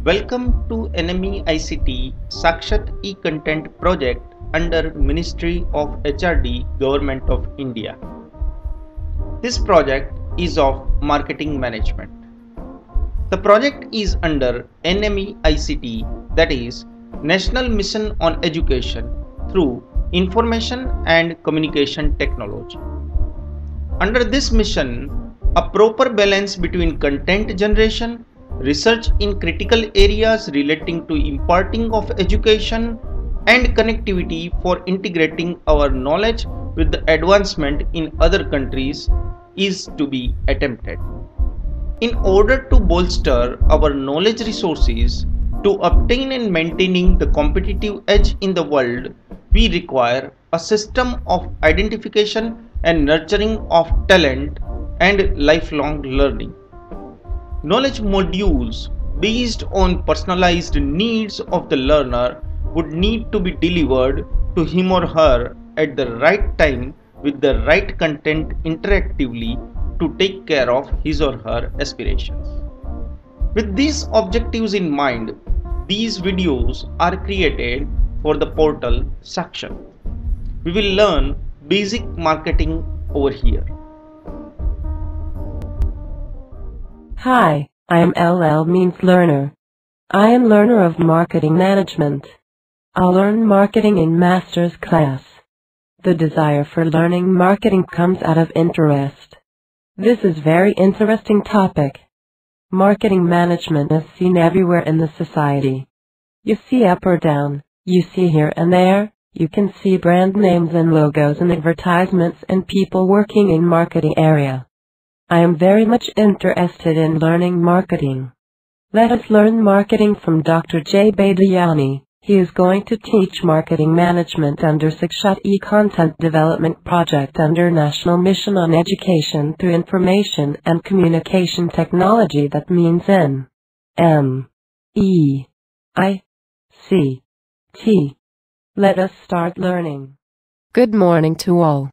Welcome to NME ICT Sakshat e-Content project under Ministry of HRD Government of India. This project is of marketing management. The project is under NME ICT, that is National Mission on Education through Information and Communication Technology. Under this mission, a proper balance between content generation, research in critical areas relating to imparting of education, and connectivity for integrating our knowledge with the advancement in other countries is to be attempted. In order to bolster our knowledge resources to obtain and maintaining the competitive edge in the world, we require a system of identification and nurturing of talent and lifelong learning. Knowledge modules based on personalized needs of the learner would need to be delivered to him or her at the right time with the right content interactively to take care of his or her aspirations. With these objectives in mind, these videos are created for the portal Sakshat. We will learn basic marketing over here. Hi, I am LL means learner. I am learner of marketing management. I'll learn marketing in master's class. The desire for learning marketing comes out of interest. This is very interesting topic. Marketing management is seen everywhere in the society. You see up or down, you see here and there, you can see brand names and logos and advertisements and people working in marketing area. I am very much interested in learning marketing. Let us learn marketing from Dr. J. Badiani. He is going to teach marketing management under Sakshat e-Content Development Project under National Mission on Education through Information and Communication Technology, that means NMEICT. Let us start learning. Good morning to all.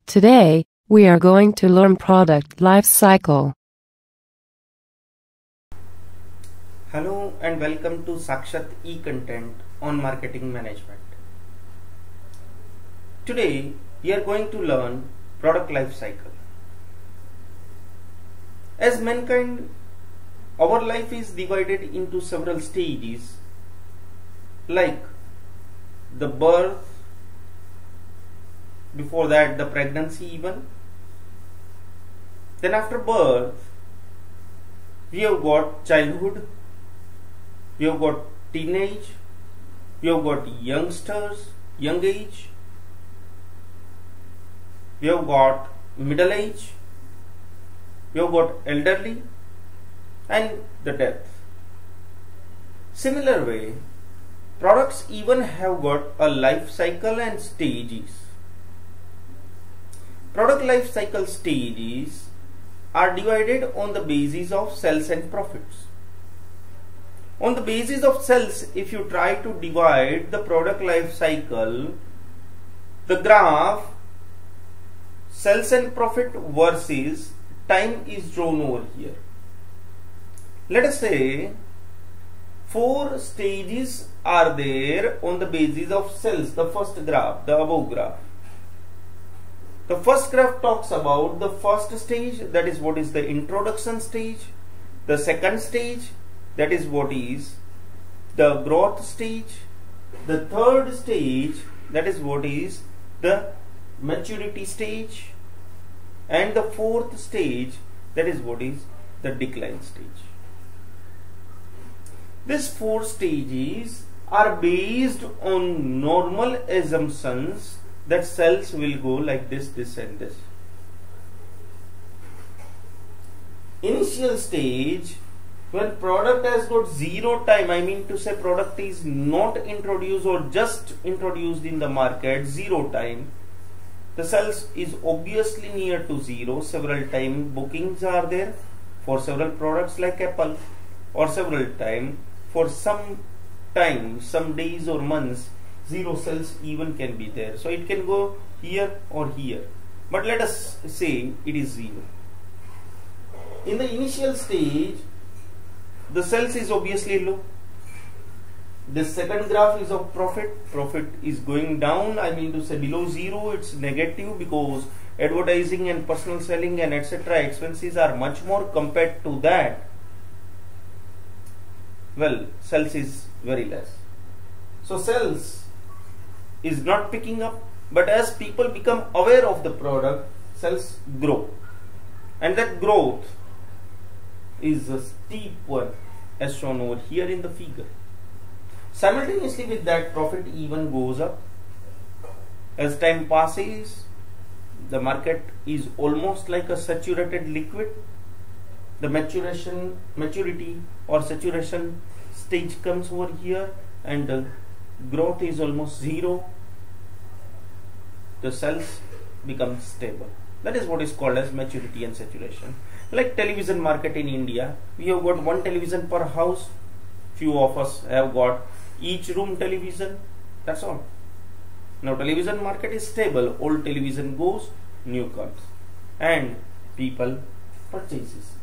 Today, we are going to learn product life cycle. Hello and welcome to Sakshat e-Content on marketing management. Today we are going to learn product life cycle. As mankind, our life is divided into several stages, like the birth, before that the pregnancy even. Then after birth, we have got childhood, we have got teenage, we have got youngsters, young age, we have got middle age, we have got elderly, and the death. Similar way, products even have got a life cycle and stages. Product life cycle stages are divided on the basis of sales and profits. On the basis of sales, if you try to divide the product life cycle, the graph sales and profit versus time is drawn over here. Let us say 4 stages are there on the basis of sales. The first graph, the above graph. The first graph talks about the first stage, that is what is the introduction stage. The second stage, that is what is the growth stage. The third stage, that is what is the maturity stage. And the fourth stage, that is what is the decline stage. These 4 stages are based on normal assumptions that cells will go like this, this and this. Initial stage, when product has got 0 time, I mean to say product is not introduced or just introduced in the market, 0 time, the sales is obviously near to 0. Several time bookings are there for several products like Apple, or several time for some time, some days or months, 0 cells even can be there. So it can go here or here, but let us say it is 0. In the initial stage, the sales is obviously low. This second graph is of profit. Profit is going down. I mean to say below zero. It's negative because advertising and personal selling and etc. expenses are much more compared to that. Well, sales is very less. So sales is not picking up. But as people become aware of the product, sales grow. And that growth is a steep one as shown over here in the figure. Simultaneously with that, profit even goes up. As time passes, the market is almost like a saturated liquid. The maturity or saturation stage comes over here and the growth is almost zero. The sales become stable. That is what is called as maturity and saturation. Like television market in India, we have got one television per house. Few of us have got each room television. That's all. Now television market is stable. Old television goes, new comes, and people purchases,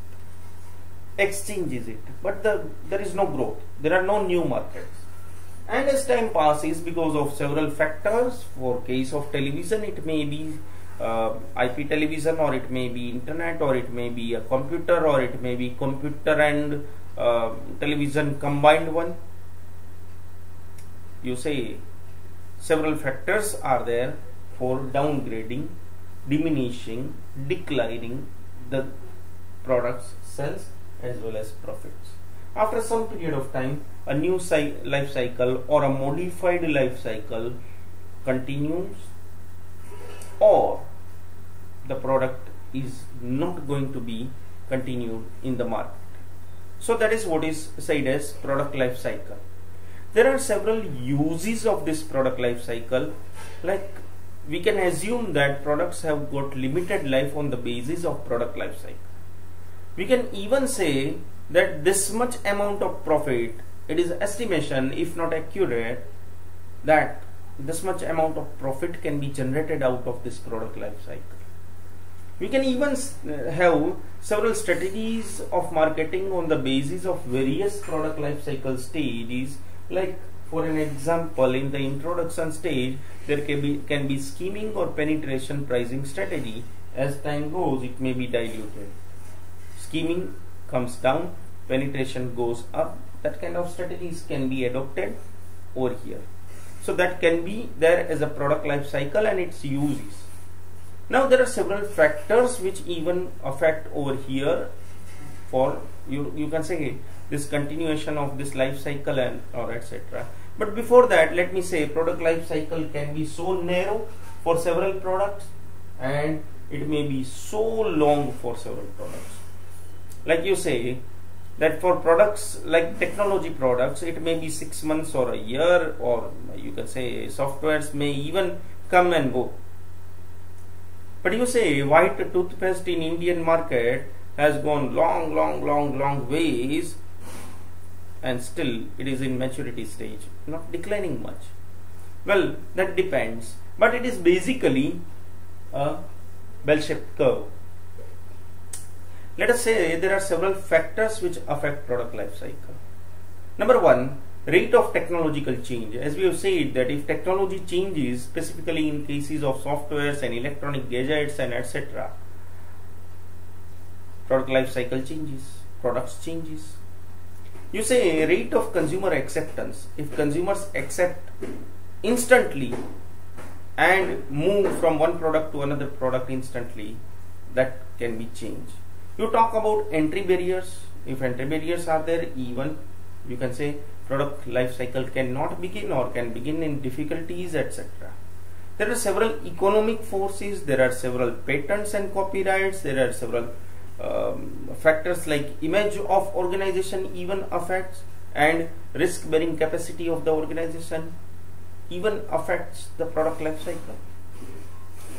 exchanges it. But there is no growth. There are no new markets. And as time passes, because of several factors, for case of television, it may be IP television, or it may be internet, or it may be a computer, or it may be computer and television combined one. You say several factors are there for downgrading, diminishing, declining the products sales as well as profits. After some period of time, a new life cycle or a modified life cycle continues, or the product is not going to be continued in the market. So that is what is said as product life cycle. There are several uses of this product life cycle. Like we can assume that products have got limited life on the basis of product life cycle. We can even say that this much amount of profit, it is estimation if not accurate, that this much amount of profit can be generated out of this product life cycle. We can even have several strategies of marketing on the basis of various product life cycle stages. Like for an example, in the introduction stage, there can be scheming or penetration pricing strategy. As time goes, it may be diluted. Scheming comes down, penetration goes up. That kind of strategies can be adopted over here. So that can be there as a product life cycle and its uses. Now there are several factors which even affect over here for you can say this continuation of this life cycle and or etc. But before that, let me say product life cycle can be so narrow for several products and it may be so long for several products. Like you say that for products like technology products, it may be 6 months or a year, or you can say softwares may even come and go. But you say white toothpaste in Indian market has gone long ways and still it is in maturity stage, not declining much. Well, that depends, but it is basically a bell-shaped curve. Let us say there are several factors which affect product life cycle. Number one, rate of technological change. As we have said that if technology changes, specifically in cases of softwares and electronic gadgets and etc., product life cycle changes, products changes. You say rate of consumer acceptance. If consumers accept instantly and move from one product to another product instantly, that can be changed. You talk about entry barriers. If entry barriers are there, even you can say product life cycle cannot begin or can begin in difficulties, etc. There are several economic forces, there are several patents and copyrights, there are several factors like image of organization even affects, and risk bearing capacity of the organization even affects the product life cycle.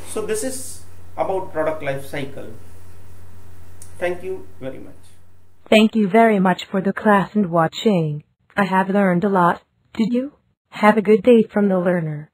So this is about product life cycle. Thank you very much. Thank you very much for the class and watching. I have learned a lot. Did you? Have a good day from the learner.